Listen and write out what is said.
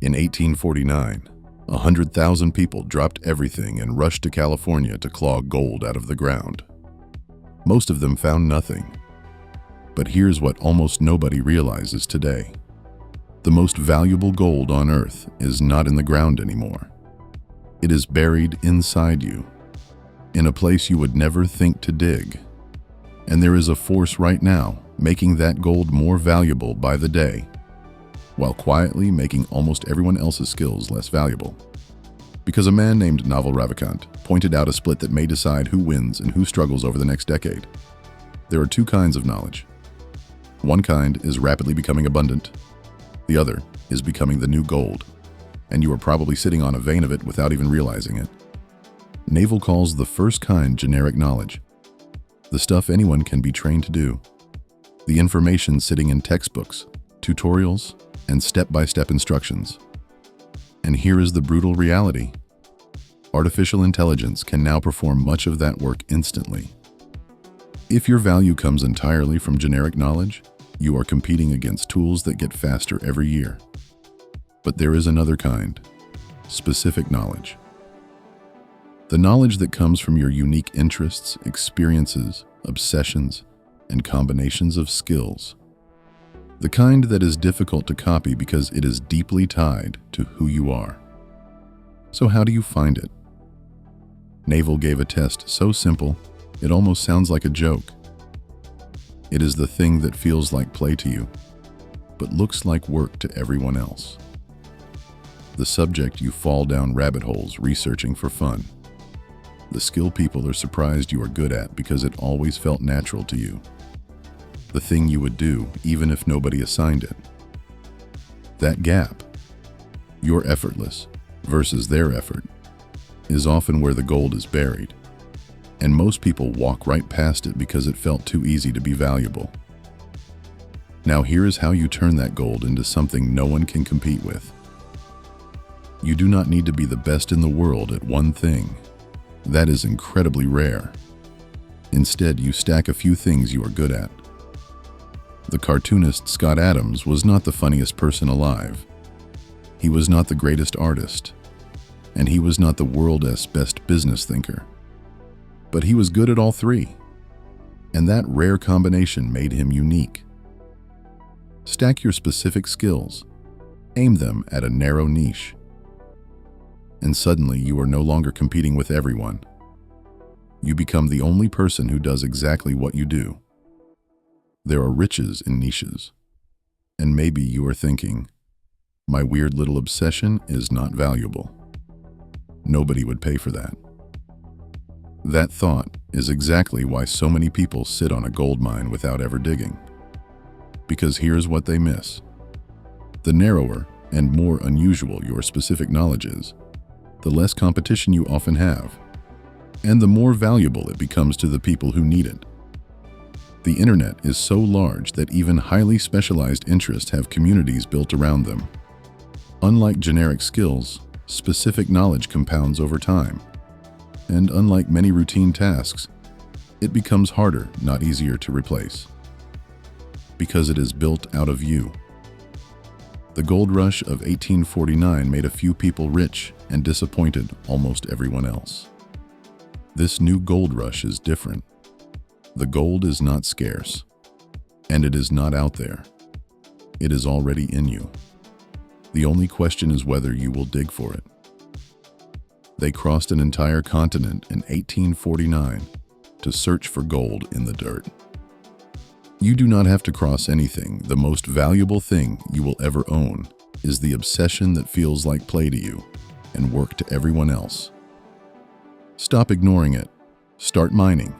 In 1849, 100,000 people dropped everything and rushed to California to claw gold out of the ground. Most of them found nothing. But here's what almost nobody realizes today. The most valuable gold on Earth is not in the ground anymore. It is buried inside you, in a place you would never think to dig. And there is a force right now making that gold more valuable by the day, while quietly making almost everyone else's skills less valuable. Because a man named Naval Ravikant pointed out a split that may decide who wins and who struggles over the next decade. There are two kinds of knowledge. One kind is rapidly becoming abundant. The other is becoming the new gold, and you are probably sitting on a vein of it without even realizing it. Naval calls the first kind generic knowledge, the stuff anyone can be trained to do, the information sitting in textbooks, tutorials, and step-by-step instructions. And here is the brutal reality. Artificial intelligence can now perform much of that work instantly. If your value comes entirely from generic knowledge, you are competing against tools that get faster every year. But there is another kind, specific knowledge. The knowledge that comes from your unique interests, experiences, obsessions, and combinations of skills. The kind that is difficult to copy because it is deeply tied to who you are. So how do you find it? Naval gave a test so simple, it almost sounds like a joke. It is the thing that feels like play to you, but looks like work to everyone else. The subject you fall down rabbit holes researching for fun. The skill people are surprised you are good at because it always felt natural to you. The thing you would do even if nobody assigned it. That gap, your effortless versus their effort, is often where the gold is buried. And most people walk right past it because it felt too easy to be valuable. Now here is how you turn that gold into something no one can compete with. You do not need to be the best in the world at one thing. That is incredibly rare. Instead, you stack a few things you are good at. The cartoonist Scott Adams was not the funniest person alive. He was not the greatest artist. And he was not the world's best business thinker. But he was good at all three. And that rare combination made him unique. Stack your specific skills. Aim them at a narrow niche. And suddenly you are no longer competing with everyone. You become the only person who does exactly what you do. There are riches in niches. And maybe you are thinking, my weird little obsession is not valuable. Nobody would pay for that. That thought is exactly why so many people sit on a gold mine without ever digging. Because here's what they miss. The narrower and more unusual your specific knowledge is, the less competition you often have, and the more valuable it becomes to the people who need it. The internet is so large that even highly specialized interests have communities built around them. Unlike generic skills, specific knowledge compounds over time. And unlike many routine tasks, it becomes harder, not easier to replace. Because it is built out of you. The gold rush of 1849 made a few people rich and disappointed almost everyone else. This new gold rush is different. The gold is not scarce, and it is not out there. It is already in you. The only question is whether you will dig for it. They crossed an entire continent in 1849 to search for gold in the dirt. You do not have to cross anything. The most valuable thing you will ever own is the obsession that feels like play to you and work to everyone else. Stop ignoring it. Start mining.